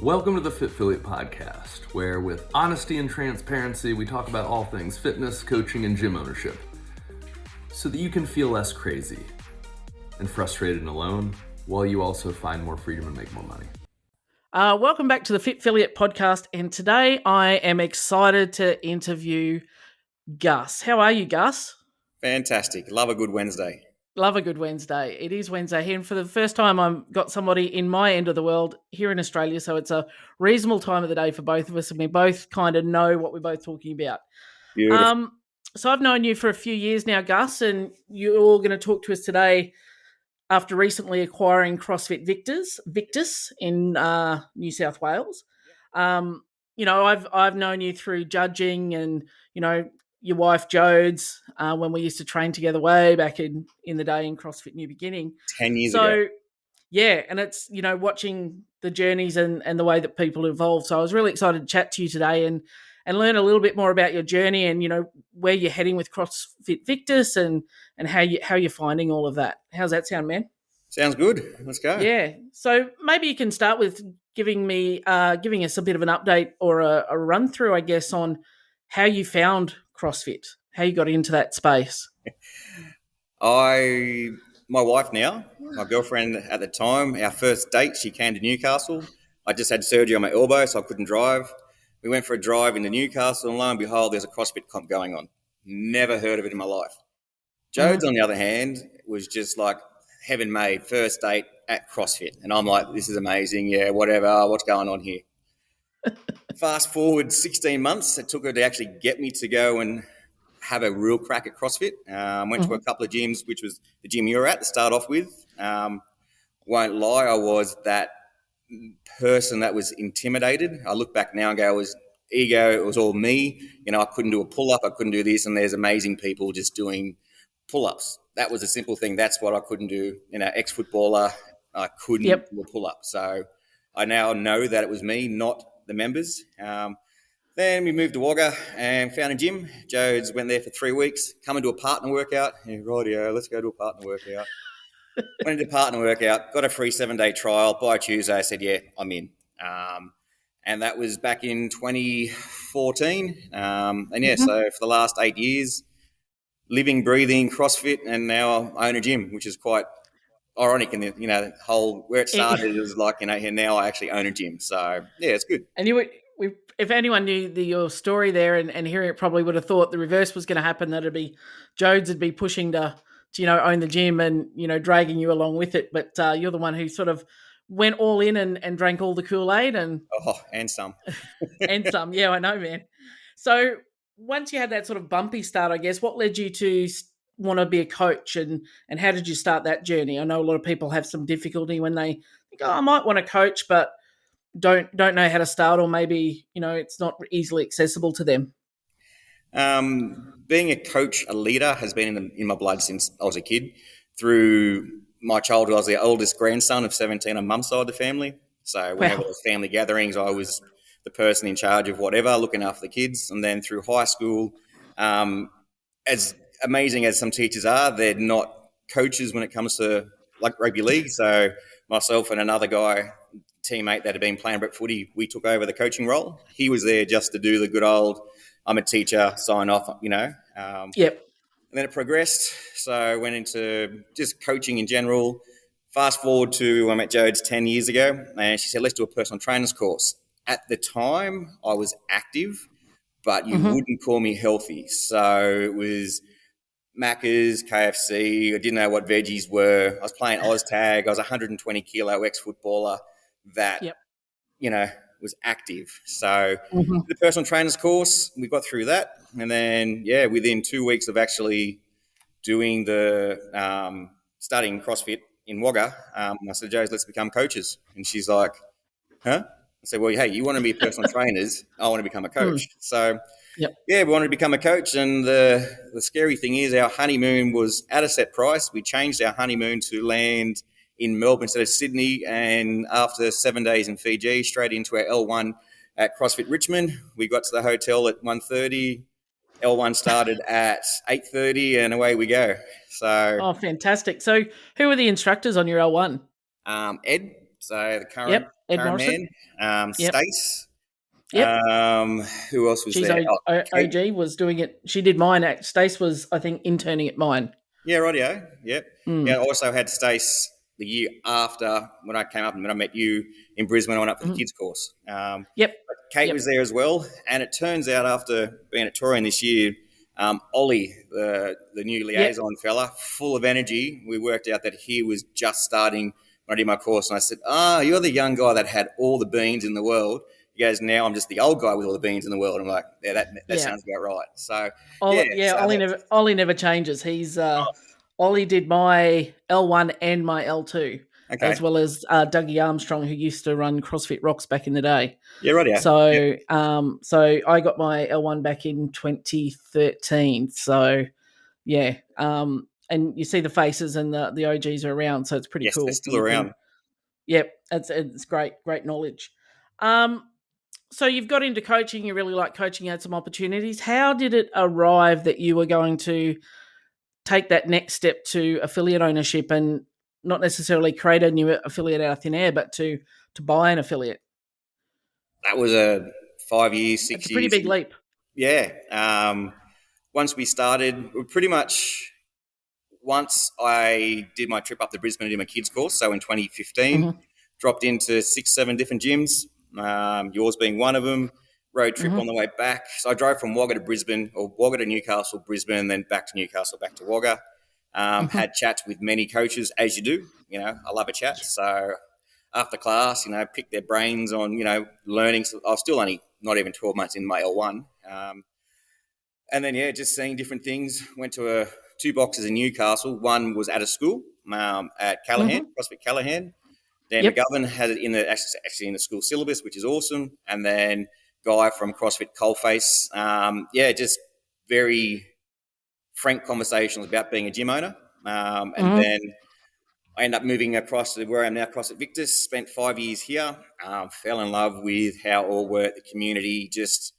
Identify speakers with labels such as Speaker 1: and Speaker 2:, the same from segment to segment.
Speaker 1: Welcome to the Fit Affiliate Podcast, where with honesty and transparency, we talk about all things fitness, coaching, and gym ownership, so that you can feel less crazy and frustrated and alone, while you also find more freedom and make more money.
Speaker 2: Welcome back to the Fit Affiliate Podcast, and today I am excited to interview Gus. How are you, Gus?
Speaker 3: Fantastic. Love a good Wednesday.
Speaker 2: Love a good Wednesday. It is Wednesday here, and for the first time I've got somebody in my end of the world here in Australia, so it's a reasonable time of the day for both of us, and we both kind of know what we're both talking about.
Speaker 3: Beautiful.
Speaker 2: So I've known you for a few years now, Gus, and you're all going to talk to us today after recently acquiring CrossFit Victus in New South Wales. I've known you through judging and, your wife Jodes, when we used to train together way back in the day in CrossFit New Beginning.
Speaker 3: 10 years ago.
Speaker 2: Yeah, and it's, watching the journeys and the way that people evolve. So I was really excited to chat to you today and learn a little bit more about your journey and, where you're heading with CrossFit Victus and how you're finding all of that. How's that sound, man?
Speaker 3: Sounds good. Let's go.
Speaker 2: Yeah. So maybe you can start with giving us a bit of an update or a run through, I guess, on how you found CrossFit, how you got into that space.
Speaker 3: My wife now, my girlfriend at the time, our first date, she came to Newcastle. I just had surgery on my elbow, so I couldn't drive. We went for a drive into Newcastle, and lo and behold, there's a CrossFit comp going on. Never heard of it in my life. Jodes, on the other hand, was just like heaven made, first date at CrossFit. And I'm like, this is amazing. Yeah, whatever. What's going on here? Fast forward 16 months, it took her to actually get me to go and have a real crack at CrossFit. Went to a couple of gyms, which was the gym you were at to start off with. Won't lie, I was that person that was intimidated. I look back now and go, it was ego, it was all me. I couldn't do a pull-up, I couldn't do this, and there's amazing people just doing pull-ups. That was a simple thing. That's what I couldn't do. Ex-footballer, I couldn't do a pull-up. So I now know that it was me, not the members. Then we moved to Wagga and found a gym. Jodes went there for 3 weeks, come into a partner workout. Yeah, rightio, let's go to a partner workout. Went into a partner workout, got a free 7-day trial. By Tuesday, I said, yeah, I'm in. And that was back in 2014. So for the last 8 years, living, breathing, CrossFit, and now I own a gym, which is quite ironic in the whole where it started. It was like, and now I actually own a gym. So yeah, it's good.
Speaker 2: And if anyone knew your story there and hearing it, probably would have thought the reverse was going to happen. That Jodes would be pushing to own the gym and dragging you along with it. But you're the one who sort of went all in and drank all the Kool-Aid and
Speaker 3: some
Speaker 2: and some. Yeah, I know, man. So once you had that sort of bumpy start, I guess, what led you to want to be a coach and how did you start that journey? I know a lot of people have some difficulty when they think, I might want to coach, but don't know how to start, or maybe, it's not easily accessible to them.
Speaker 3: Being a coach, a leader has been in my blood since I was a kid. Through my childhood, I was the oldest grandson of 17 on mum's side of the family. So whenever there was family gatherings, I was the person in charge of whatever, looking after the kids. And then through high school, as amazing as some teachers are, they're not coaches when it comes to like rugby league. So myself and another guy, teammate that had been playing rep footy, we took over the coaching role. He was there just to do the good old, I'm a teacher, sign off,
Speaker 2: Yep.
Speaker 3: And then it progressed. So I went into just coaching in general. Fast forward to I met Jodes 10 years ago, and she said, let's do a personal trainer's course. At the time, I was active, but you wouldn't call me healthy. So it was Macca's, KFC. I didn't know what veggies were. I was playing OzTag. I was a 120 kilo ex-footballer that, was active. So the personal trainer's course, we got through that. And then, within 2 weeks of actually doing the starting CrossFit in Wagga, I said, Jodes, let's become coaches. And she's like, huh? I said, well, hey, you want to be personal trainers. I want to become a coach. So, we wanted to become a coach. And the scary thing is our honeymoon was at a set price. We changed our honeymoon to land in Melbourne instead of Sydney. And after 7 days in Fiji, straight into our L1 at CrossFit Richmond. We got to the hotel at 1:30. L1 started at 8:30 and away we go. So,
Speaker 2: fantastic. So who were the instructors on your L1?
Speaker 3: Ed So the current
Speaker 2: Yep. Ed Morrison.
Speaker 3: man,
Speaker 2: Yep.
Speaker 3: Stace.
Speaker 2: Yep.
Speaker 3: Who else was
Speaker 2: She's
Speaker 3: there? Kate.
Speaker 2: OG, was doing it. She did mine. Stace was, I think, interning at mine.
Speaker 3: Yeah, rightio. Yep.
Speaker 2: Mm.
Speaker 3: Yeah, I also had Stace the year after when I came up and when I met you in Brisbane. I went up for the kids course.
Speaker 2: Yep.
Speaker 3: Kate was there as well, and it turns out after being at Torian this year, Ollie, the new liaison fella, full of energy, we worked out that he was just starting when I did my course, and I said, you're the young guy that had all the beans in the world. He goes, now I'm just the old guy with all the beans in the world. I'm like, yeah, that sounds about right. So,
Speaker 2: Ollie never changes. He's Ollie did my L1 and my L2, as well as Dougie Armstrong, who used to run CrossFit Rocks back in the day.
Speaker 3: Yeah, right. Yeah.
Speaker 2: So I got my L1 back in 2013. So yeah, and you see the faces and the OGs are around, so it's pretty cool.
Speaker 3: They're still around.
Speaker 2: Yep, it's great knowledge. So you've got into coaching. You really like coaching. You had some opportunities. How did it arrive that you were going to take that next step to affiliate ownership and not necessarily create a new affiliate out of thin air, but to buy an affiliate?
Speaker 3: That was a 5 years, 6 years.
Speaker 2: It's a pretty big leap.
Speaker 3: Yeah. Once we started, we pretty much, once I did my trip up to Brisbane and did my kids course, so in 2015, dropped into 6-7 different gyms, yours being one of them, road trip on the way back. So I drove from Wagga to Brisbane, or Wagga to Newcastle, Brisbane, then back to Newcastle, back to Wagga. Had chats with many coaches, as you do. You know, I love a chat. So after class, you know, picked their brains on, you know, learning. So I was still only not even 12 months in my L1. And then, just seeing different things. Went to 2 boxes in Newcastle. One was at a school at Callahan, CrossFit Callahan. Dan McGovern had it in actually in the school syllabus, which is awesome. And then Guy from CrossFit Coalface. Just very frank conversations about being a gym owner. And then I ended up moving across to where I am now, CrossFit Victus. Spent 5 years here. Fell in love with how it all worked, the community, just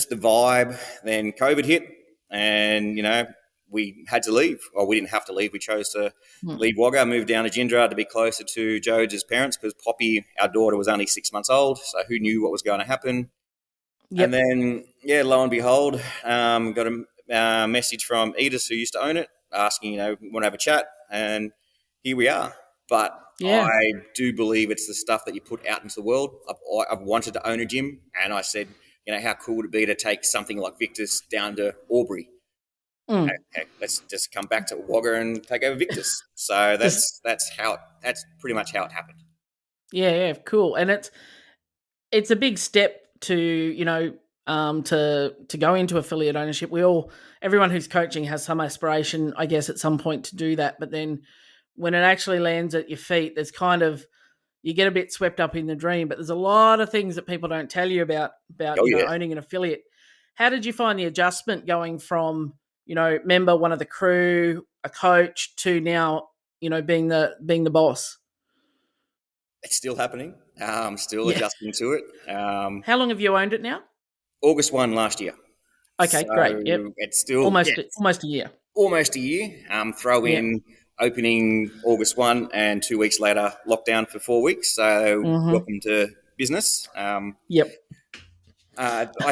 Speaker 3: the vibe. Then COVID hit, and, you know, we had to leave. Well, we didn't have to leave. We chose to leave Wagga, move down to Gindra to be closer to Jode's parents, because Poppy, our daughter, was only 6 months old. So who knew what was going to happen? And then, lo and behold, got a message from Edith, who used to own it, asking, you know, want to have a chat, and here we are. But I do believe it's the stuff that you put out into the world. I've wanted to own a gym, and I said, you know, how cool would it be to take something like Victus down to Albury? Heck, let's just come back to Wagga and take over Victus. So that's pretty much how it happened.
Speaker 2: Yeah, cool. And it's a big step to, you know, to go into affiliate ownership. Everyone who's coaching has some aspiration, I guess, at some point to do that. But then when it actually lands at your feet, there's kind of, you get a bit swept up in the dream, but there's a lot of things that people don't tell you about owning an affiliate. How did you find the adjustment going from, you know, member, one of the crew, a coach, to now, you know, being the boss?
Speaker 3: It's still happening. Still adjusting to it.
Speaker 2: How long have you owned it now?
Speaker 3: August 1 last year.
Speaker 2: Okay,
Speaker 3: so
Speaker 2: great. Yep.
Speaker 3: It's still
Speaker 2: almost a year.
Speaker 3: Almost a year. Throw in opening August 1 and 2 weeks later lockdown for 4 weeks. So welcome to business. I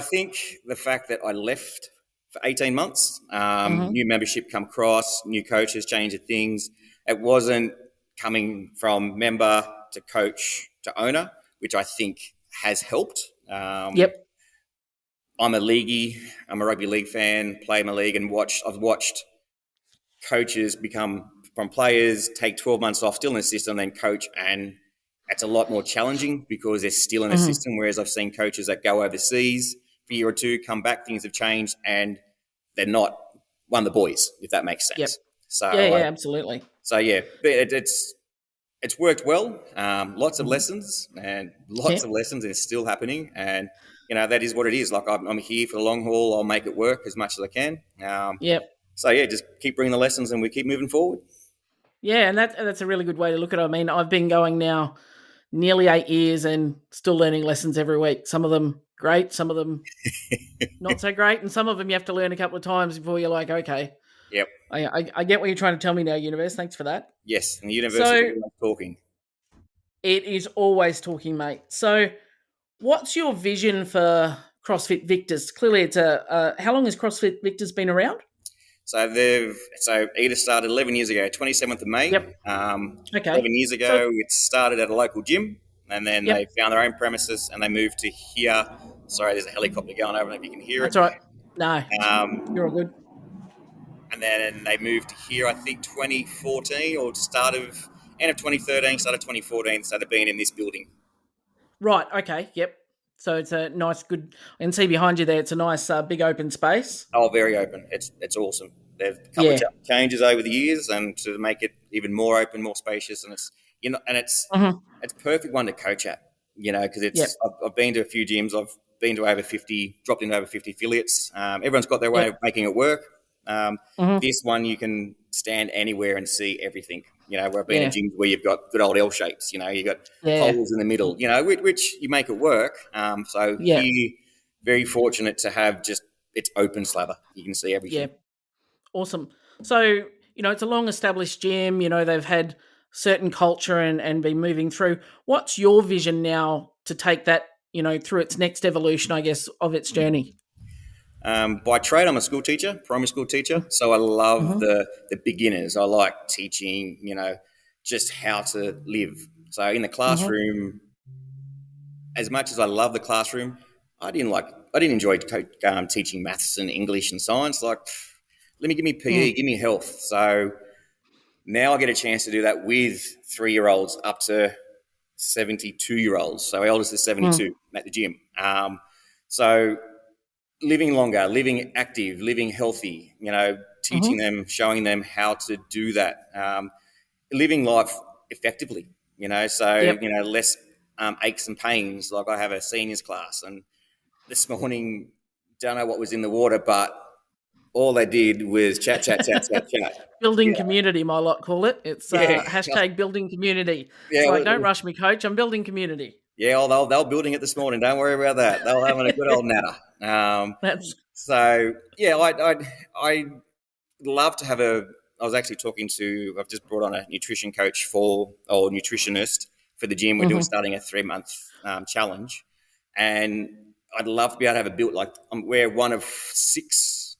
Speaker 3: think the fact that I left for 18 months, new membership come across, new coaches, change of things. It wasn't coming from member to coach to owner, which I think has helped. I'm a leaguey. I'm a rugby league fan, play my league, and I've watched coaches become from players, take 12 months off, still in the system, then coach, and it's a lot more challenging because they're still in the system, whereas I've seen coaches that go overseas for a year or two, come back, things have changed, and they're not one of the boys, if that makes sense.
Speaker 2: Yep.
Speaker 3: So
Speaker 2: Absolutely.
Speaker 3: So it's worked well. Lots of lessons and it's still happening. And, you know, that is what it is. Like, I'm here for the long haul. I'll make it work as much as I can. So just keep bringing the lessons and we keep moving forward.
Speaker 2: Yeah, and that's a really good way to look at it. I mean, I've been going now nearly 8 years and still learning lessons every week. Some of them great, some of them not so great, and some of them you have to learn a couple of times before you're like, okay.
Speaker 3: Yep.
Speaker 2: I get what you're trying to tell me now, Universe. Thanks for that.
Speaker 3: Yes, and the universe is talking.
Speaker 2: It is always talking, mate. So, what's your vision for CrossFit Victus? Clearly, it's how long has CrossFit Victus been around?
Speaker 3: So Edith started 11 years ago, 27th of May.
Speaker 2: Yep. Okay.
Speaker 3: 11 years
Speaker 2: So,
Speaker 3: ago, it started at a local gym, and then
Speaker 2: yep.
Speaker 3: they found their own premises, and they moved to here. Sorry, there's a helicopter going over. I don't know if you can hear
Speaker 2: That's
Speaker 3: it.
Speaker 2: all right. No, you're all good.
Speaker 3: And then they moved to here, I think 2014 or end of 2013, start of 2014, started being in this building.
Speaker 2: Right. Okay. Yep. So it's a nice, good. I can see behind you there. It's a nice, big open space.
Speaker 3: Oh, very open. It's awesome. They've a couple
Speaker 2: Yeah.
Speaker 3: of changes over the years, and to make it even more open, more spacious, and it's
Speaker 2: Mhm.
Speaker 3: it's a perfect one to coach at. Because
Speaker 2: Yep.
Speaker 3: I've been to a few gyms. I've been to over 50, dropped into over 50 affiliates. Everyone's got their way
Speaker 2: Yep.
Speaker 3: of making it work.
Speaker 2: Mhm.
Speaker 3: This one you can stand anywhere and see everything. Where I've been
Speaker 2: Yeah.
Speaker 3: in gyms where you've got good old L shapes. You got
Speaker 2: Yeah.
Speaker 3: holes in the middle. Which you make it work. So
Speaker 2: Yeah.
Speaker 3: here, very fortunate to have just it's open slather. You can see everything.
Speaker 2: Yeah. Awesome. So, it's a long established gym, they've had certain culture and been moving through. What's your vision now to take that, through its next evolution, I guess, of its journey?
Speaker 3: By trade, I'm a school teacher, primary school teacher. So I love
Speaker 2: Mhm.
Speaker 3: the beginners. I like teaching, just how to live. So in the
Speaker 2: Mhm.
Speaker 3: classroom, as much as I love the classroom, I didn't enjoy teaching maths and English and science. Like, give me PE,
Speaker 2: Mm.
Speaker 3: give me health. So now I get a chance to do that with 3-year-olds up to 72-year-olds. So our eldest is 72
Speaker 2: Mm.
Speaker 3: at the gym. So living longer, living active, living healthy, teaching
Speaker 2: Mhm.
Speaker 3: them, showing them how to do that, living life effectively,
Speaker 2: Yep.
Speaker 3: less aches and pains. Like I have a seniors class, and this morning, don't know what was in the water, but all they did was chat, chat, chat, chat, chat.
Speaker 2: Building
Speaker 3: Yeah,
Speaker 2: community, my lot call it. It's
Speaker 3: yeah,
Speaker 2: hashtag building community. It's
Speaker 3: yeah.
Speaker 2: like, don't rush me, coach. I'm building community.
Speaker 3: Yeah, they're building it this morning. Don't worry about that. They're having a good old natter.
Speaker 2: That's
Speaker 3: So yeah, I love to have a. I was actually talking to. I've just brought on a nutrition coach or nutritionist for the gym. We're doing
Speaker 2: Mhm.
Speaker 3: starting a 3-month challenge, and I'd love to be able to have a build like we're one of 6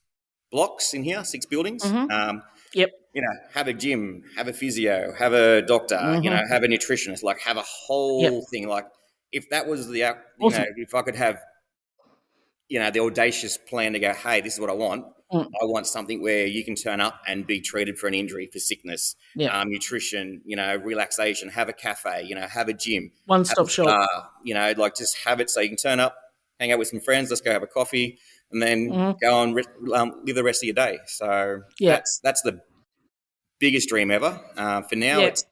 Speaker 3: blocks in here, 6 buildings.
Speaker 2: Mhm. Yep.
Speaker 3: Have a gym, have a physio, have a doctor,
Speaker 2: Mhm.
Speaker 3: have a nutritionist, like have a
Speaker 2: Yep.
Speaker 3: whole thing. Like if that was
Speaker 2: Awesome.
Speaker 3: if I could have the audacious plan to go, hey, this is what I want.
Speaker 2: Mm.
Speaker 3: I want something where you can turn up and be treated for an injury, for sickness,
Speaker 2: Yep.
Speaker 3: nutrition, relaxation, have a cafe, have a gym,
Speaker 2: One
Speaker 3: have a
Speaker 2: stop shop.
Speaker 3: spa, like just have it so you can turn up, hang out with some friends, let's go have a coffee, and then
Speaker 2: Mhm.
Speaker 3: go and live the rest of your day. So
Speaker 2: Yeah.
Speaker 3: that's the biggest dream ever. For now,
Speaker 2: Yeah.
Speaker 3: it's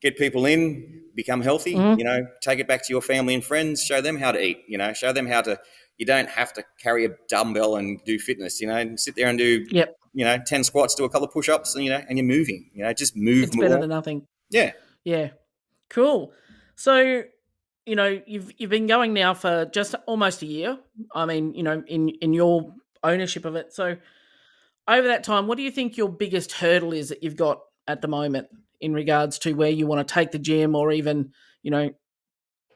Speaker 3: get people in, become healthy,
Speaker 2: Mhm.
Speaker 3: take it back to your family and friends, show them how to eat, show them how to, you don't have to carry a dumbbell and do fitness, sit there and do,
Speaker 2: Yep.
Speaker 3: 10 squats, do a couple of push-ups and, and you're moving, just move
Speaker 2: It's better
Speaker 3: more.
Speaker 2: than nothing.
Speaker 3: Yeah.
Speaker 2: Yeah. Cool. So, you've been going now for just almost a year. I mean, in your ownership of it. So, over that time, what do you think your biggest hurdle is that you've got at the moment in regards to where you want to take the gym, or even,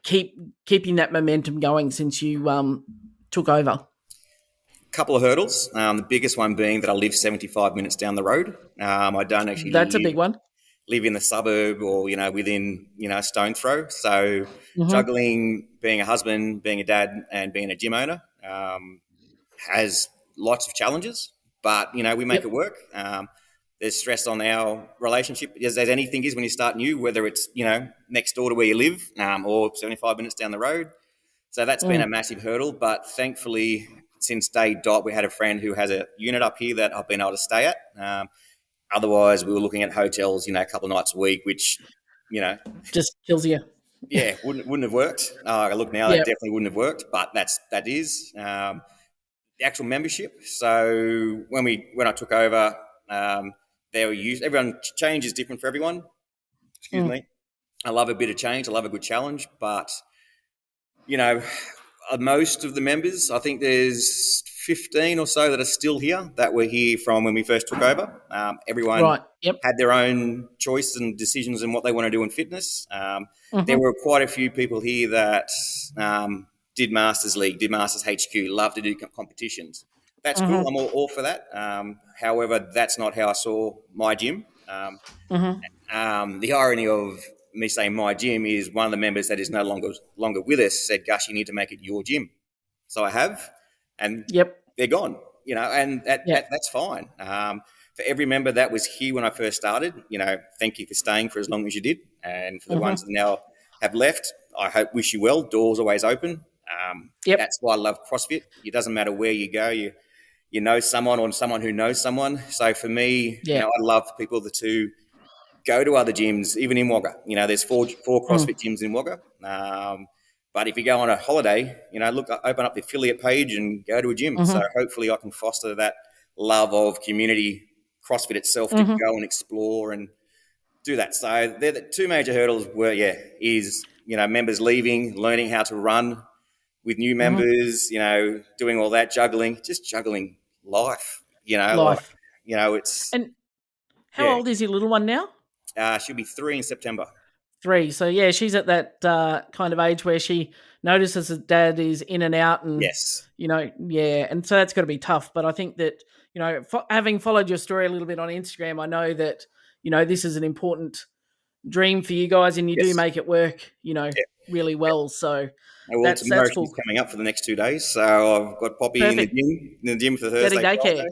Speaker 2: keeping that momentum going since you took over?
Speaker 3: Couple of hurdles. The biggest one being that I live 75 minutes down the road. I don't actually
Speaker 2: That's a big one.
Speaker 3: live in the suburb or within a stone throw. So
Speaker 2: Mhm.
Speaker 3: juggling being a husband, being a dad, and being a gym owner has lots of challenges. But we make
Speaker 2: Yep.
Speaker 3: it work. There's stress on our relationship, as anything is when you start new, whether it's next door to where you live or 75 minutes down the road. So that's been a
Speaker 2: Mm.
Speaker 3: massive hurdle. But thankfully, since day dot, we had a friend who has a unit up here that I've been able to stay at. Otherwise, we were looking at hotels, a couple of nights a week, which,
Speaker 2: Just kills you.
Speaker 3: yeah, wouldn't have worked. I look now, that
Speaker 2: Yep.
Speaker 3: definitely wouldn't have worked. But that is the actual membership. So when I took over, they were used. Everyone change is different for everyone. Excuse
Speaker 2: Mm.
Speaker 3: me. I love a bit of change. I love a good challenge, but most of the members, I think there's 15 or so that are still here that were here from when we first took over. Everyone
Speaker 2: Right. Yep.
Speaker 3: had their own choice and decisions in what they want to do in fitness. There
Speaker 2: Mhm.
Speaker 3: were quite a few people here that did Masters League, did Masters HQ, love to do competitions. That's cool.
Speaker 2: Mhm.
Speaker 3: I'm all for that. However, that's not how I saw my gym.
Speaker 2: Mhm.
Speaker 3: The irony of me saying my gym is one of the members that is no longer with us said, "Gus, you need to make it your gym." So I have, and
Speaker 2: Yep.
Speaker 3: they're gone. And
Speaker 2: Yep.
Speaker 3: that's fine. For every member that was here when I first started, thank you for staying for as long as you did. And for the ones
Speaker 2: Mhm.
Speaker 3: that now have left, wish you well. Doors always open.
Speaker 2: Yep.
Speaker 3: That's why I love CrossFit. It doesn't matter where you go, you know someone or someone who knows someone. So for me,
Speaker 2: Yeah.
Speaker 3: I love people to go to other gyms, even in Wagga. There's four CrossFit gyms in Wagga. But if you go on a holiday, open up the affiliate page and go to a gym. So
Speaker 2: Mhm.
Speaker 3: hopefully I can foster that love of community, CrossFit itself, to
Speaker 2: Mhm.
Speaker 3: go and explore and do that. So they're the two major hurdles is members leaving, learning how to run with new
Speaker 2: Mhm.
Speaker 3: members, doing all that, juggling life,
Speaker 2: Life.
Speaker 3: it's,
Speaker 2: And how
Speaker 3: yeah,
Speaker 2: old is your little one now?
Speaker 3: she'll be 3 in September.
Speaker 2: 3. So yeah, she's at that kind of age where she notices that dad is in and out, and
Speaker 3: Yes.
Speaker 2: yeah, and so that's got to be tough. But I think that having followed your story a little bit on Instagram, I know that this is an important dream for you guys, and you do
Speaker 3: Yes.
Speaker 2: make it work,
Speaker 3: Yeah.
Speaker 2: really well. So
Speaker 3: Well,
Speaker 2: that's
Speaker 3: tomorrow she's
Speaker 2: cool.
Speaker 3: coming up for the next 2 days, so I've got Poppy
Speaker 2: Perfect.
Speaker 3: in the gym for
Speaker 2: Daddy
Speaker 3: Thursday,
Speaker 2: daycare.
Speaker 3: Friday.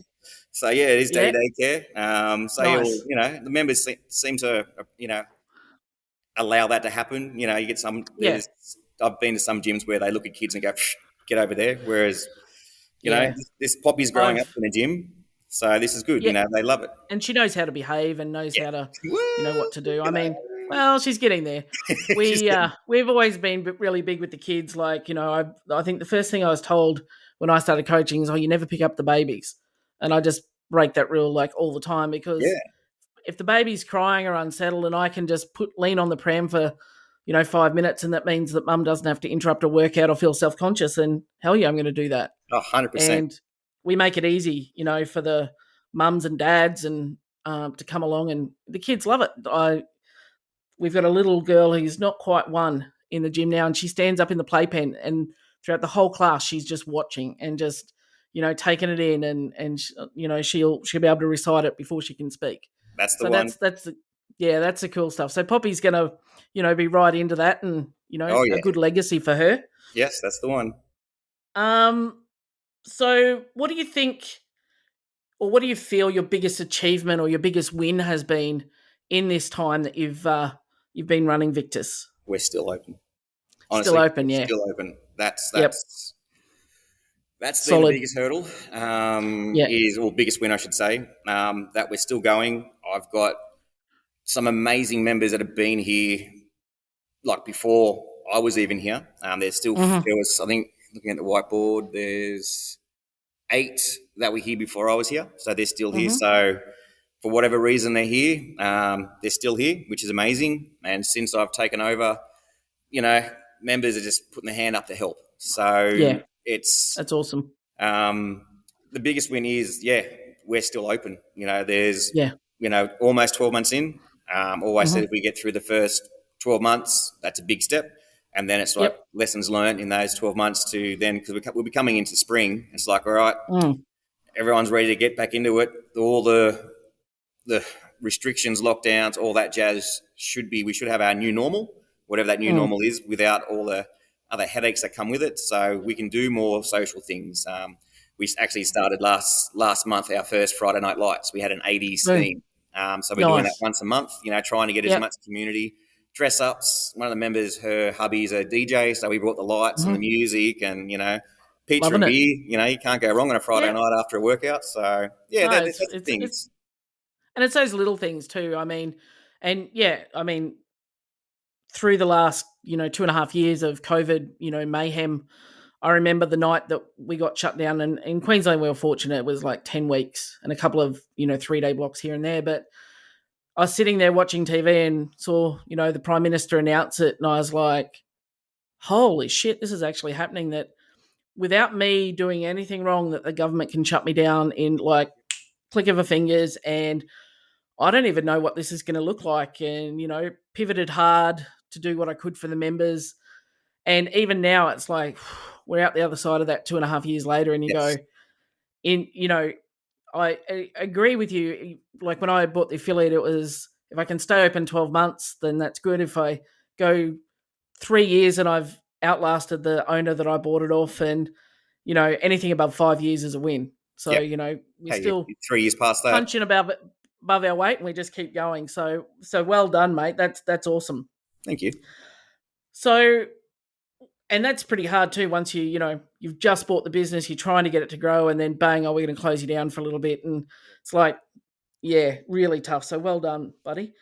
Speaker 3: So yeah, it is
Speaker 2: Yeah.
Speaker 3: day daycare. So
Speaker 2: Nice.
Speaker 3: the members seem to allow that to happen. You get
Speaker 2: Yeah.
Speaker 3: I've been to some gyms where they look at kids and go, "Psh, get over there," whereas
Speaker 2: Yeah.
Speaker 3: this Poppy's growing up
Speaker 2: I've
Speaker 3: in a gym, so this is good.
Speaker 2: yeah,
Speaker 3: They love it.
Speaker 2: and she knows how to behave and knows
Speaker 3: Yeah.
Speaker 2: how to,
Speaker 3: Woo!
Speaker 2: what to do. I mean, well, she's getting there.
Speaker 3: She's getting
Speaker 2: We've always been really big with the kids. Like, I think the first thing I was told when I started coaching is, "Oh, you never pick up the babies," and I just break that rule like all the time, because
Speaker 3: yeah.
Speaker 2: if the baby's crying or unsettled and I can just lean on the pram for 5 minutes, and that means that mum doesn't have to interrupt a workout or feel self-conscious, then hell yeah, I'm going to do that.
Speaker 3: 100%.
Speaker 2: And we make it easy, for the mums and dads and to come along, and the kids love it. We've got a little girl who's not quite 1 in the gym now, and she stands up in the playpen, and throughout the whole class, she's just watching and just taking it in, and she'll be able to recite it before she can speak.
Speaker 3: That's the
Speaker 2: So
Speaker 3: one.
Speaker 2: that's the cool stuff. So Poppy's gonna be right into that, and
Speaker 3: Oh
Speaker 2: a
Speaker 3: yeah.
Speaker 2: good legacy for her.
Speaker 3: Yes, that's the one.
Speaker 2: So what do you think, or what do you feel your biggest achievement or your biggest win has been in this time that you've been running Victus?
Speaker 3: We're still open.
Speaker 2: Still
Speaker 3: Honestly,
Speaker 2: open,
Speaker 3: we're
Speaker 2: yeah.
Speaker 3: still open. That's
Speaker 2: Yep.
Speaker 3: that's that's been the
Speaker 2: Solid.
Speaker 3: biggest hurdle.
Speaker 2: Yeah.
Speaker 3: Biggest win, I should say. That we're still going. I've got some amazing members that have been here, like before I was even here. There's still
Speaker 2: Mhm.
Speaker 3: there was, I think, looking at the whiteboard, there's 8 that were here before I was here, so they're still here.
Speaker 2: Mhm.
Speaker 3: So for whatever reason they're here, they're still here, which is amazing. And since I've taken over, members are just putting their hand up to help. So
Speaker 2: Yeah.
Speaker 3: it's
Speaker 2: That's awesome.
Speaker 3: the biggest win is, we're still open. There's,
Speaker 2: Yeah.
Speaker 3: almost 12 months in. Always said
Speaker 2: Mhm.
Speaker 3: if we get through the first 12 months, that's a big step. And then it's like
Speaker 2: Yep.
Speaker 3: lessons learned in those 12 months to then, because we'll be coming into spring. It's like, all right,
Speaker 2: Mm.
Speaker 3: everyone's ready to get back into it. All the restrictions, lockdowns, all that jazz we should have our new normal, whatever that new
Speaker 2: Mm.
Speaker 3: normal is, without all the other headaches that come with it. So we can do more social things. We actually started last month our first Friday Night Lights. We had an 80s
Speaker 2: Boom.
Speaker 3: theme. So we're doing that
Speaker 2: Nice.
Speaker 3: once a month, trying to get as
Speaker 2: Yep.
Speaker 3: much community dress ups. One of the members, her hubby's a DJ, so we brought the lights and the
Speaker 2: Mhm.
Speaker 3: music and, pizza
Speaker 2: Loving
Speaker 3: and
Speaker 2: it.
Speaker 3: beer. You can't go wrong on a Friday
Speaker 2: Yeah.
Speaker 3: night after a workout. So yeah,
Speaker 2: No,
Speaker 3: that's the
Speaker 2: it's
Speaker 3: things.
Speaker 2: and it's those little things too. I mean, and yeah, I mean, through the last 2.5 years of COVID, mayhem, I remember the night that we got shut down, and in Queensland we were fortunate. It was like 10 weeks and a couple of 3-day blocks here and there. But I was sitting there watching TV and saw the Prime Minister announce it, and I was like, "Holy shit, this is actually happening!" That without me doing anything wrong, that the government can shut me down in like click of a fingers, and I don't even know what this is going to look like. And, pivoted hard to do what I could for the members. And even now it's like, we're out the other side of that 2.5 years later, and you
Speaker 3: Yes.
Speaker 2: go I agree with you. Like when I bought the affiliate, it was, if I can stay open 12 months, then that's good. If I go 3 years and I've outlasted the owner that I bought it off, and, anything above 5 years is a win. So,
Speaker 3: Yep.
Speaker 2: we're
Speaker 3: Hey,
Speaker 2: still
Speaker 3: 3 years past that.
Speaker 2: punching above our weight, and we just keep going. So well done, mate. That's awesome.
Speaker 3: Thank you.
Speaker 2: So, and that's pretty hard too. Once you've just bought the business, you're trying to get it to grow, and then bang, we're going to close you down for a little bit, and it's like, yeah, really tough. So well done, buddy.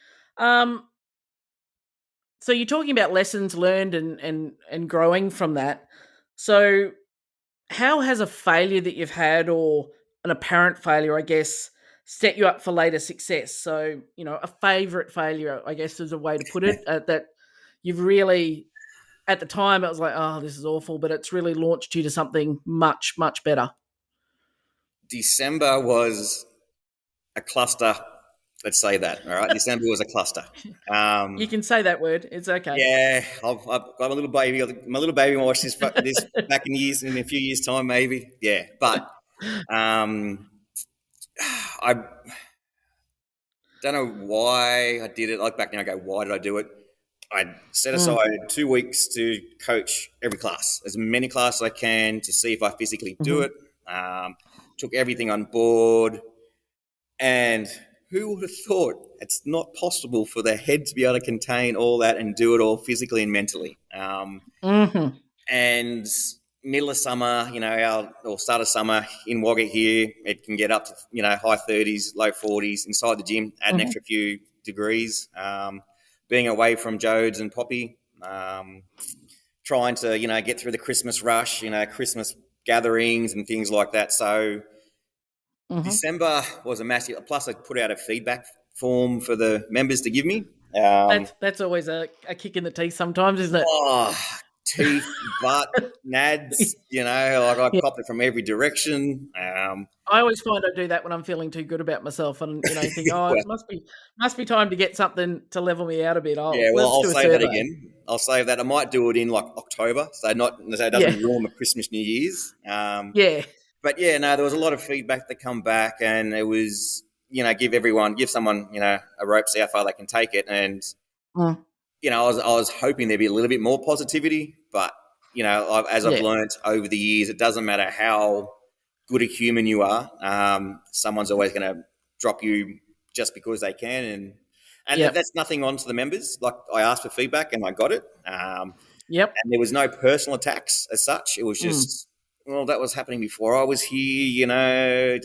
Speaker 2: So you're talking about lessons learned and growing from that. So how has a failure that you've had, or an apparent failure, I guess, set you up for later success? So, a favorite failure, I guess, is a way to put it, that you've really, at the time, it was like, oh, this is awful, but it's really launched you to something much, much better.
Speaker 3: December was a cluster. Let's say that. All right. December was a cluster.
Speaker 2: You can say that word. It's okay.
Speaker 3: Yeah. I've got my little baby. My little baby will watch this back in a few years' time, maybe. Yeah. But I don't know why I did it. Like back now, I go, why did I do it? I set aside 2 weeks to coach every class, as many classes as I can, to see if I physically do it. Took everything on board, and who would have thought it's not possible for the head to be able to contain all that and do it all physically and mentally. And middle of summer, or start of summer in Wagga here, it can get up to, high 30s, low 40s inside the gym, add an extra few degrees. Being away from Jodes and Poppy, trying to, get through the Christmas rush, Christmas gatherings and things like that. So December was a massive, plus I put out a feedback form for the members to give me.
Speaker 2: That's always a kick in the teeth sometimes, isn't it?
Speaker 3: Oh, teeth, butt, nads, I copped it from every direction.
Speaker 2: I always find I do that when I'm feeling too good about myself, and think, oh, it must be time to get something to level me out a bit.
Speaker 3: I'll save that again. I'll save that. I might do it in like October, so it doesn't ruin the Christmas, New Year's. But there was a lot of feedback that come back, and it was, give someone, a rope, see how far they can take it. And, I was hoping there'd be a little bit more positivity, but, I've learned over the years, it doesn't matter how good a human you are. Someone's always going to drop you just because they can. And that's nothing on to the members. Like, I asked for feedback and I got it. And there was no personal attacks as such. It was just, well, that was happening before I was here, I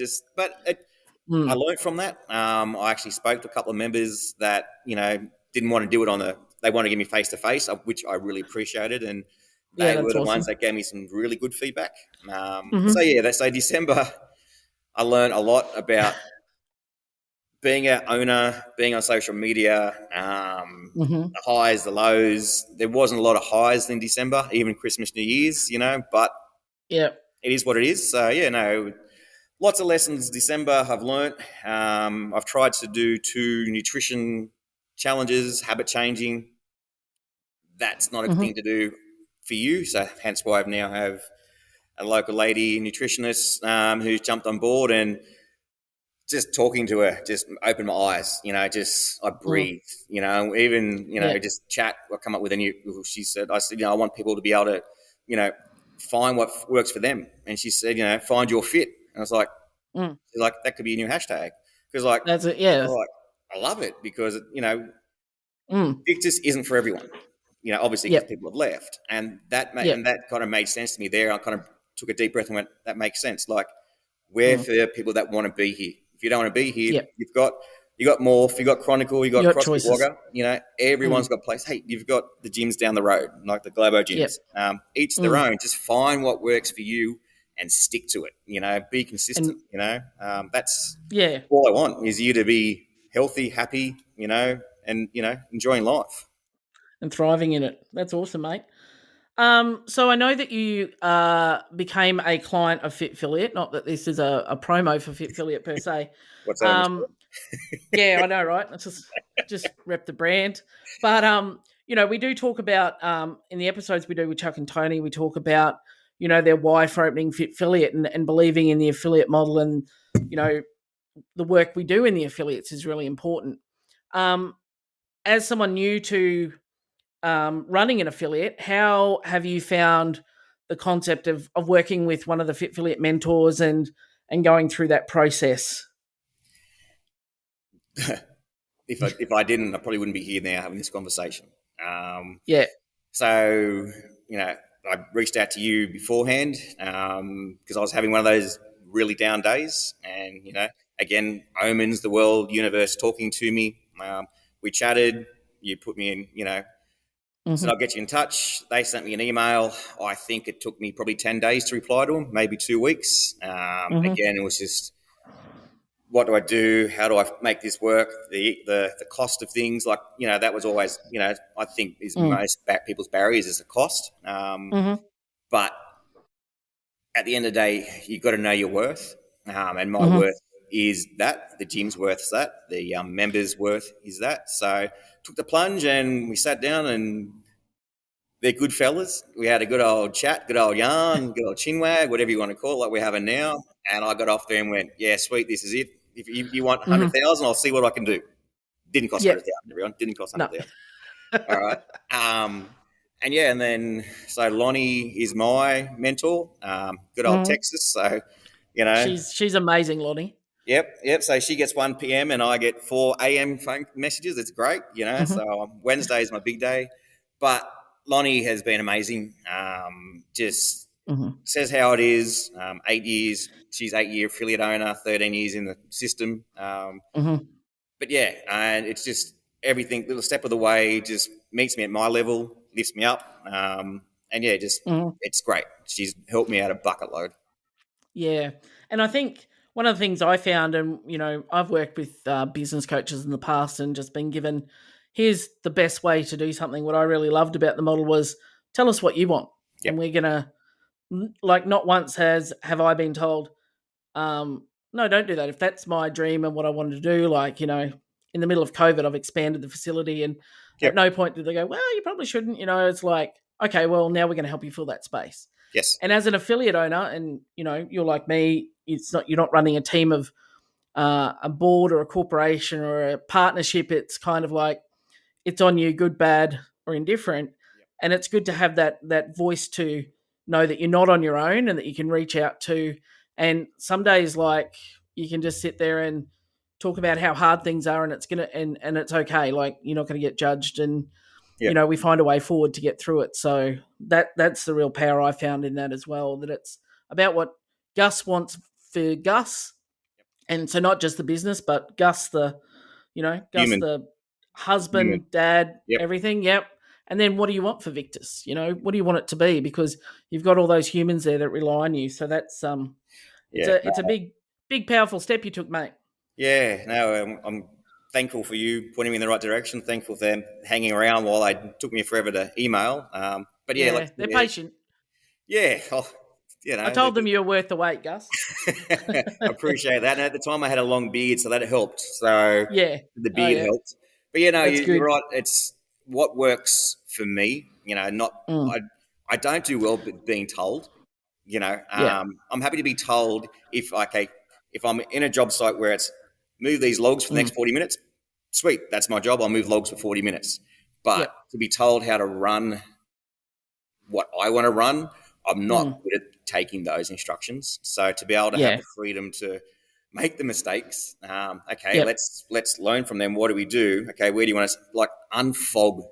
Speaker 3: learned from that. I actually spoke to a couple of members that, didn't want to do it they want to give me face-to-face, which I really appreciated. And they were the ones that gave me some really good feedback. So December, I learned a lot about being an owner, being on social media, the highs, the lows. There wasn't a lot of highs in December, even Christmas, New Year's, but it is what it is. So, lots of lessons December I've learnt. I've tried to do 2 nutrition challenges, habit changing. That's not a thing to do for you. So hence why I now have a local lady nutritionist who's jumped on board, and just talking to her just opened my eyes. I breathe, just chat. I come up with I said, I want people to be able to, find what works for them. And she said, find your fit. And I was like, she's like, that could be a new hashtag. Because
Speaker 2: that's it. Yeah.
Speaker 3: I love it because, Victus isn't for everyone, obviously because people have left. And that kind of made sense to me there. I kind of took a deep breath and went, that makes sense. Like, we're for people that want to be here. If you don't want to be here, you got Morph, you got Chronicle, you got CrossFit Wagga. Everyone's got a place. Hey, you've got the gyms down the road, like the Globo gyms. Each their own. Just find what works for you and stick to it. Be consistent. That's all I want is you to be healthy, happy, and enjoying life
Speaker 2: and thriving in it. That's awesome, mate. So I know that you became a client of Fit Affiliate. Not that this is a promo for Fit Affiliate per se.
Speaker 3: What's that?
Speaker 2: Um, yeah, I know, right? It's just rep the brand. But we do talk about in the episodes we do with Chuck and Tony, we talk about their why for opening Fit Affiliate and believing in the affiliate model, and the work we do in the affiliates is really important. As someone new to running an affiliate, how have you found the concept of working with one of the Fit Affiliate mentors and going through that process?
Speaker 3: If I didn't, I probably wouldn't be here now having this conversation.
Speaker 2: Yeah.
Speaker 3: So, I reached out to you beforehand because I was having one of those really down days. And, again, omens, the world, universe talking to me. We chatted. You put me in, said I'll get you in touch. They sent me an email. I think it took me probably 10 days to reply to them, maybe 2 weeks. Again, it was just, what do I do? How do I make this work? The cost of things, that was always, I think is most people's barriers is the cost. But at the end of the day, you've got to know your worth. And my worth is that. The gym's worth is that. The members' worth is that. So took the plunge and we sat down, and they're good fellas. We had a good old chat, good old yarn, good old chinwag, whatever you want to call it, like we're having now. And I got off there and went, yeah, sweet, this is it. If you want 100,000, I'll see what I can do. Didn't cost 100,000, everyone. Didn't cost 100,000. All right. And then so Lonnie is my mentor. Good old Texas. So,
Speaker 2: she's amazing, Lonnie.
Speaker 3: Yep. So she gets 1 p.m. and I get 4 a.m. phone messages. It's great, So Wednesday is my big day. But Lonnie has been amazing. Just says how it is. 8 years. She's 8-year affiliate owner, 13 years in the system. But yeah, and it's just everything, little step of the way, just meets me at my level, lifts me up. It's great. She's helped me out a bucket load.
Speaker 2: Yeah. And I think one of the things I found, and, I've worked with business coaches in the past and just been given, here's the best way to do something. What I really loved about the model was tell us what you want.
Speaker 3: Yep.
Speaker 2: And we're going to, not once have I been told, no, don't do that. If that's my dream and what I wanted to do, in the middle of COVID, I've expanded the facility, and at no point did they go, well, you probably shouldn't. It's like, okay, well, now we're going to help you fill that space.
Speaker 3: Yes.
Speaker 2: And as an affiliate owner, and you're like me, you're not running a team of a board or a corporation or a partnership. It's kind of like it's on you, good, bad, or indifferent. And it's good to have that voice to know that you're not on your own and that you can reach out to. And some days, you can just sit there and talk about how hard things are, and it's it's okay. You're not going to get judged, and we find a way forward to get through it. So that's the real power I found in that as well. That it's about what Gus wants for Gus, and so not just the business, but Gus the
Speaker 3: Human.
Speaker 2: the husband, dad, everything. Yep. And then what do you want for Victus? What do you want it to be? Because you've got all those humans there that rely on you. So that's it's a big, powerful step you took, mate.
Speaker 3: Yeah, no, I'm thankful for you pointing me in the right direction. Thankful for them hanging around while it took me forever to email. But yeah,
Speaker 2: they're patient.
Speaker 3: Yeah,
Speaker 2: I told them you were worth the wait, Gus.
Speaker 3: I appreciate that. And at the time, I had a long beard, so that helped. So the beard helped. But you're right. It's what works for me. I don't do well being told. I'm happy to be told if I'm in a job site where it's move these logs for the next 40 minutes, sweet, that's my job. I'll move logs for 40 minutes. But to be told how to run what I want to run, I'm not good at taking those instructions. So to be able to have the freedom to make the mistakes, let's learn from them. What do we do? Okay, where do you want to unfog?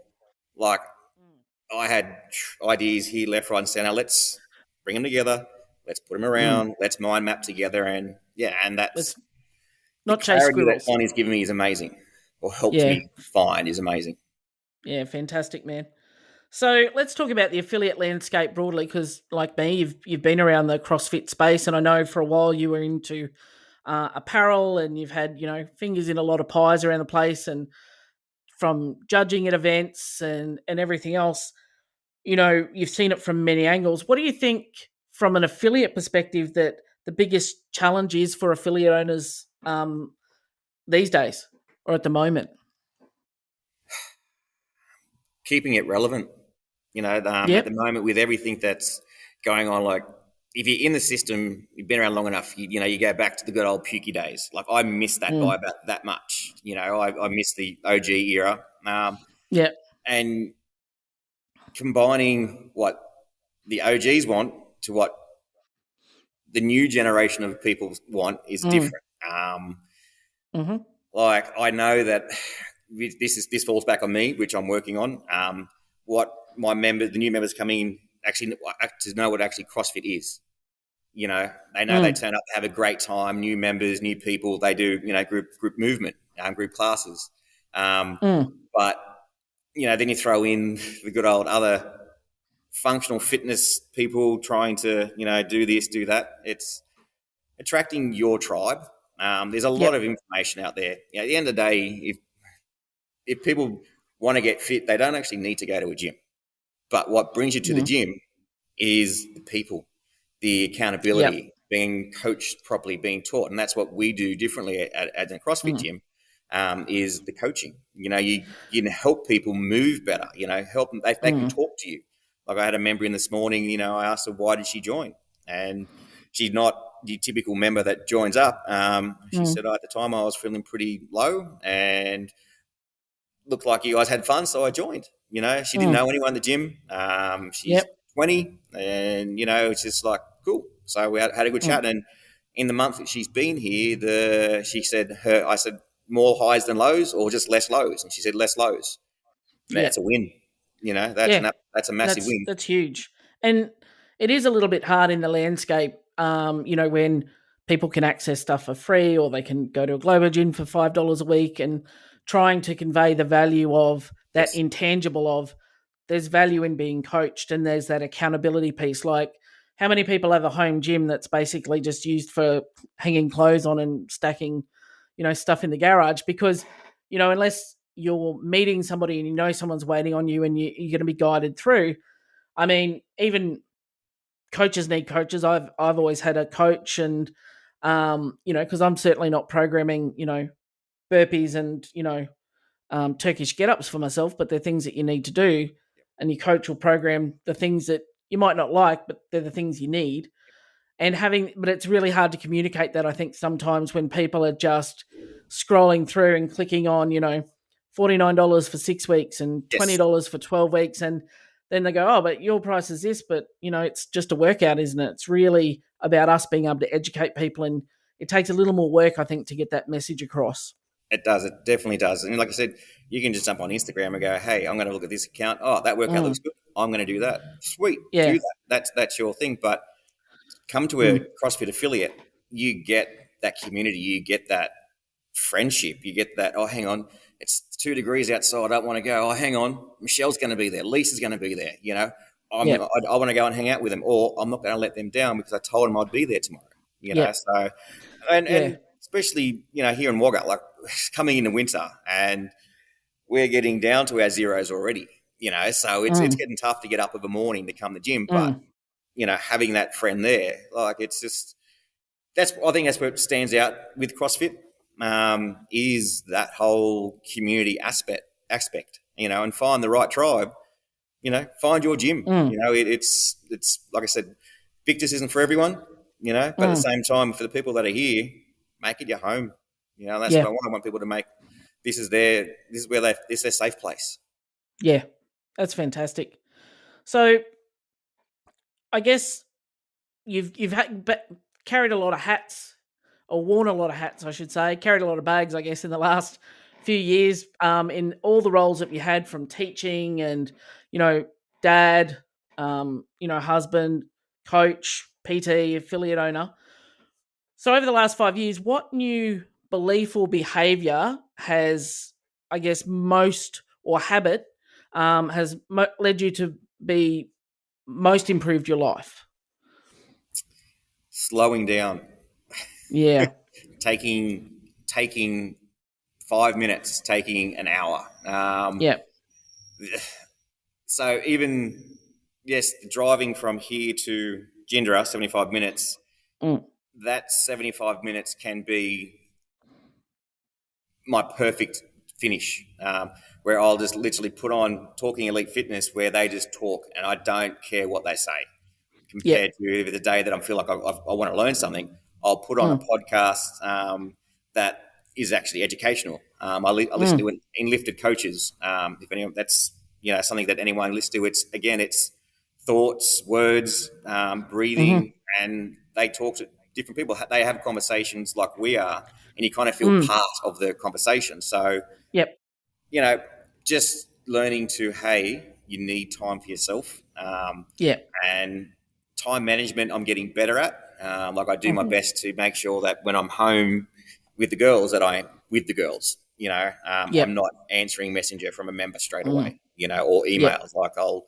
Speaker 3: I had ideas here, left, right, and center. Let's bring them together. Let's put them around. Let's mind map together, and that's
Speaker 2: not chase squirrels.
Speaker 3: That Connie's given me is amazing, or helped me find is amazing.
Speaker 2: Yeah, fantastic, man. So let's talk about the affiliate landscape broadly, because like me, you've been around the CrossFit space, and I know for a while you were into apparel, and you've had fingers in a lot of pies around the place, and from judging at events and everything else. you've seen it from many angles. What do you think from an affiliate perspective that the biggest challenge is for affiliate owners these days or at the moment?
Speaker 3: Keeping it relevant. At the moment with everything that's going on, like if you're in the system, you've been around long enough, you go back to the good old pukey days. Like I miss that by about that much. I miss the OG era. And combining what the OGs want to what the new generation of people want is different. Like I know that this falls back on me, which I'm working on. What the new members coming in actually to know what actually CrossFit is. They know they turn up, they have a great time. New members, new people. They do group movement, group classes. But then you throw in the good old other functional fitness people trying to do this, do that. It's attracting your tribe. There's a lot of information out there. At the end of the day, if people want to get fit, they don't actually need to go to a gym. But what brings you to the gym is the people, the accountability, being coached properly, being taught. And that's what we do differently at a CrossFit gym, is the coaching. You can help people move better, help them. They can talk to you. Like I had a member in this morning, I asked her, why did she join? And she's not the typical member that joins up. She said, at the time I was feeling pretty low and looked like you guys had fun, so I joined. She didn't know anyone in the gym. She's 20 and, it's just like, cool. So we had a good chat. And in the month that she's been here, I said, more highs than lows or just less lows? And she said, less lows. That's a win. That's a massive win.
Speaker 2: That's huge. And it is a little bit hard in the landscape, when people can access stuff for free or they can go to a global gym for $5 a week, and trying to convey the value of that intangible of there's value in being coached and there's that accountability piece. Like how many people have a home gym that's basically just used for hanging clothes on and stacking, stuff in the garage? Because, unless you're meeting somebody and someone's waiting on you and you're going to be guided through. I mean, even coaches need coaches. I've always had a coach, and because I'm certainly not programming, burpees and Turkish get-ups for myself, but they're things that you need to do, and your coach will program the things that you might not like, but they're the things you need. But it's really hard to communicate that, I think, sometimes when people are just scrolling through and clicking on, $49 for 6 weeks and $20 for 12 weeks. And then they go, oh, but your price is this, but, it's just a workout, isn't it? It's really about us being able to educate people. And it takes a little more work, I think, to get that message across.
Speaker 3: It does. It definitely does. And like I said, you can just jump on Instagram and go, hey, I'm going to look at this account. Oh, that workout looks good. I'm going to do that. Sweet. Do that. That's your thing. But come to a CrossFit affiliate, you get that community. You get that friendship. You get that, oh, hang on, it's 2 degrees outside. I don't want to go. Oh, hang on, Michelle's going to be there. Lisa's going to be there. I want to go and hang out with them, or I'm not going to let them down because I told them I'd be there tomorrow. So, and especially, here in Wagga, like coming into winter and we're getting down to our zeros already, so it's getting tough to get up of a morning to come to the gym. But, having that friend there, like it's just, I think that's what stands out with CrossFit, is that whole community aspect, and find the right tribe, find your gym. It's like I said, Victus isn't for everyone, but at the same time, for the people that are here, make it your home. That's what I want. I want people to make this is their safe place.
Speaker 2: Yeah, that's fantastic. So I guess you've carried a lot of hats, or worn a lot of hats, I should say, carried a lot of bags, I guess, in the last few years, in all the roles that you had, from teaching and, dad, husband, coach, PT, affiliate owner. So over the last 5 years, what new belief or behavior has, I guess, habit has led you to be most improved your life?
Speaker 3: Slowing down.
Speaker 2: Yeah.
Speaker 3: taking 5 minutes, taking an hour. So even yes, driving from here to Gindra, 75 minutes,
Speaker 2: Mm.
Speaker 3: that 75 minutes can be my perfect finish, where I'll just literally put on Talking Elite Fitness, where they just talk and I don't care what they say.
Speaker 2: Yep.
Speaker 3: Compared to the day that I feel like I want to learn something, I'll put on a
Speaker 2: Mm.
Speaker 3: podcast that is actually educational. I listen to it in Lifted Coaches. If anyone, that's something that anyone listens to. It's thoughts, words, breathing, and they talk to different people. They have conversations like we are, and you kind of feel part of the conversation. So
Speaker 2: Yep.
Speaker 3: just learning to, hey, you need time for yourself.
Speaker 2: Yep.
Speaker 3: And time management I'm getting better at. I do my best to make sure that when I'm home with the girls that I'm with the girls,
Speaker 2: Yep.
Speaker 3: I'm not answering Messenger from a member straight away, or emails. Like I'll,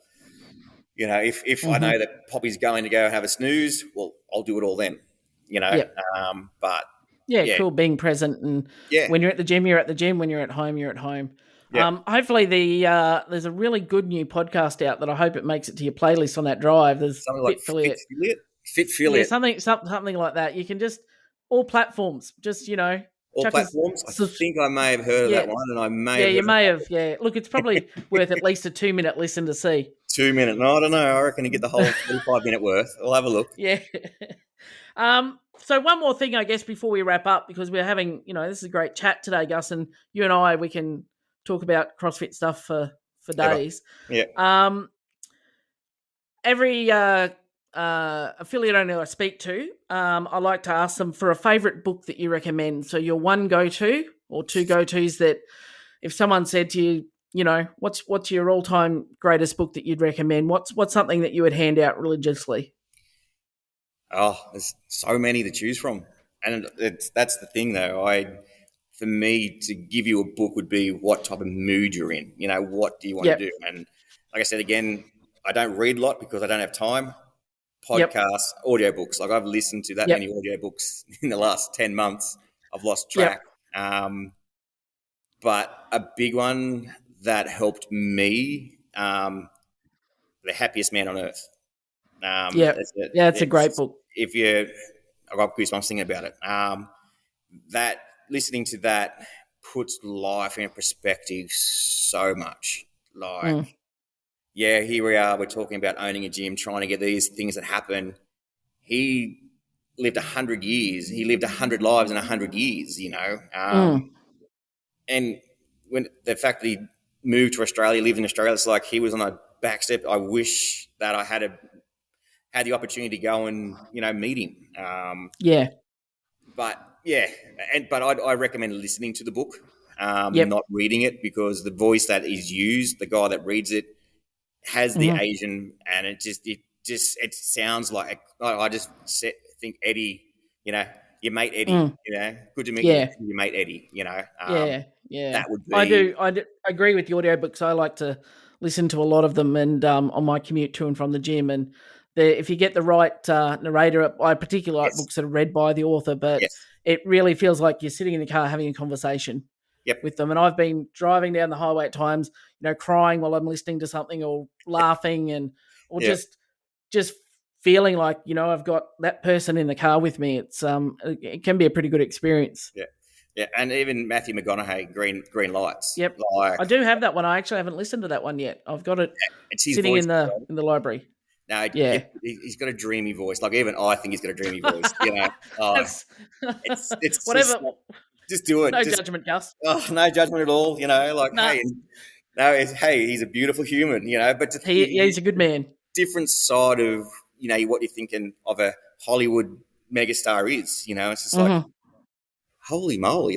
Speaker 3: if I know that Poppy's going to go and have a snooze, well, I'll do it all then,
Speaker 2: Yep.
Speaker 3: but
Speaker 2: Cool. Being present, and when you're at the gym, you're at the gym. When you're at home, you're at home.
Speaker 3: Yeah.
Speaker 2: Hopefully there's a really good new podcast out that I hope it makes it to your playlist on that drive. There's
Speaker 3: something like Fit Affiliate.
Speaker 2: Yeah, something like that. You can just all platforms, just
Speaker 3: all platforms. I think I may have heard of that one, and I may.
Speaker 2: Yeah, you may have. Yeah, look, it's probably worth at least a 2-minute listen to see.
Speaker 3: 2 minutes? No, I don't know. I reckon you get the whole 45-minute worth. I'll have a look.
Speaker 2: Yeah. So one more thing, I guess, before we wrap up, because we're having, this is a great chat today, Gus, and you and I, we can talk about CrossFit stuff for days.
Speaker 3: Yeah.
Speaker 2: Every affiliate owner I speak to, I like to ask them for a favourite book that you recommend. So your one go-to or two go-tos that if someone said to you, what's your all-time greatest book that you'd recommend? What's something that you would hand out religiously?
Speaker 3: Oh, there's so many to choose from. And that's the thing, though. For me, to give you a book would be what type of mood you're in. What do you want to do? And like I said, again, I don't read a lot because I don't have time. Podcasts, audiobooks. Like I've listened to that many audiobooks in the last 10 months. I've lost track. But a big one that helped me, The Happiest Man on Earth.
Speaker 2: It's a great book.
Speaker 3: I got goosebumps thinking about it. That listening to that puts life in perspective so much. Here we are. We're talking about owning a gym, trying to get these things that happen. He lived 100 years. He lived 100 lives in 100 years. And when the fact that he moved to Australia, lived in Australia, it's like he was on a back step. I wish that I had the opportunity to go and meet him. But I recommend listening to the book, not reading it, because the voice that is used, the guy that reads it, has the Asian, and it sounds like I just think Eddie, your mate Eddie, good to meet you, your mate Eddie, that would be.
Speaker 2: I do agree with the audiobooks. I like to listen to a lot of them, and on my commute to and from the gym, and if you get the right narrator, I particularly like books that are read by the author, but it really feels like you're sitting in the car having a conversation with them. And I've been driving down the highway at times, crying while I'm listening to something, or laughing, or just feeling like, I've got that person in the car with me. It can be a pretty good experience.
Speaker 3: Yeah, and even Matthew McConaughey, Green Lights.
Speaker 2: Yep, I do have that one. I actually haven't listened to that one yet. I've got it sitting in the library.
Speaker 3: No, he's got a dreamy voice. Like even I think he's got a dreamy voice. It's
Speaker 2: whatever.
Speaker 3: Just do it.
Speaker 2: No judgment, Gus.
Speaker 3: Oh, no judgment at all. Hey, he's a beautiful human. But
Speaker 2: he's a good man.
Speaker 3: Different side of what you're thinking of a Hollywood megastar is. It's just like, holy moly,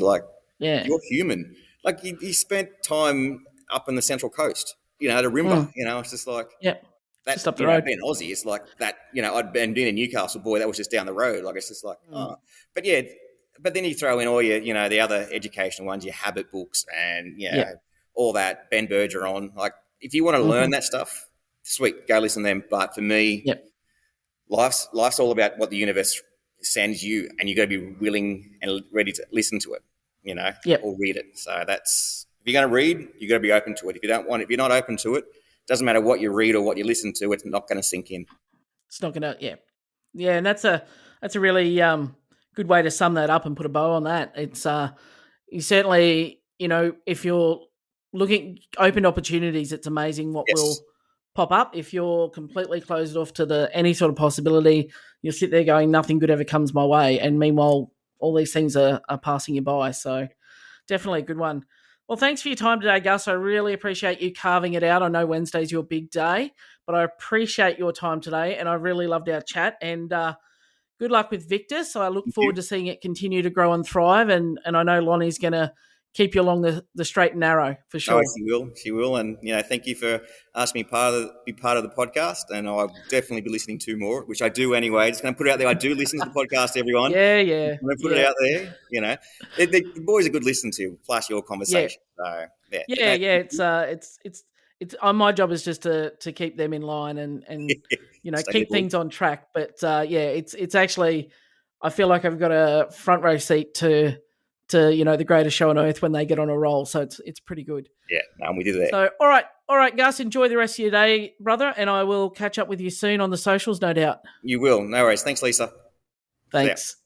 Speaker 3: you're human. Like he spent time up in the Central Coast. The Rimba. It's just like that's
Speaker 2: just up the road.
Speaker 3: Being Aussie, it's like that. I'd been in Newcastle, boy, that was just down the road. Like it's just like, but then you throw in all your, the other educational ones, your habit books, and all that. Ben Bergeron. Like if you want to learn that stuff, sweet, go listen to them. But for me, life's all about what the universe sends you, and you got to be willing and ready to listen to it, or read it. So that's, if you're going to read, you got to be open to it. If you're not open to it, doesn't matter what you read or what you listen to, it's not going to sink in.
Speaker 2: It's not gonna, yeah, and that's a really good way to sum that up and put a bow on that. It's you certainly, if you're looking open opportunities, it's amazing what
Speaker 3: Yes.
Speaker 2: will pop up. If you're completely closed off to any sort of possibility, you'll sit there going, nothing good ever comes my way, and meanwhile, all these things are passing you by. So definitely a good one. Well, thanks for your time today, Gus. I really appreciate you carving it out. I know Wednesday's your big day, but I appreciate your time today, and I really loved our chat. And good luck with Victus. So I look forward to seeing it continue to grow and thrive. And I know Lonnie's going to keep you along the straight and narrow for sure.
Speaker 3: Oh, she will. And, thank you for asking me be part of the podcast. And I'll definitely be listening to more, which I do anyway. Just going to put it out there. I do listen to the podcast, everyone.
Speaker 2: Yeah.
Speaker 3: I'm going to put it out there. The boys are good to listen to, plus your conversation. So,
Speaker 2: It's my job is just to keep them in line and keep things on track. But it's actually, I feel like I've got a front row seat to the greatest show on earth when they get on a roll. So it's pretty good.
Speaker 3: Yeah, we do that.
Speaker 2: So all right, Gus, enjoy the rest of your day, brother, and I will catch up with you soon on the socials, no doubt.
Speaker 3: You will. No worries. Thanks, Lisa.
Speaker 2: Thanks.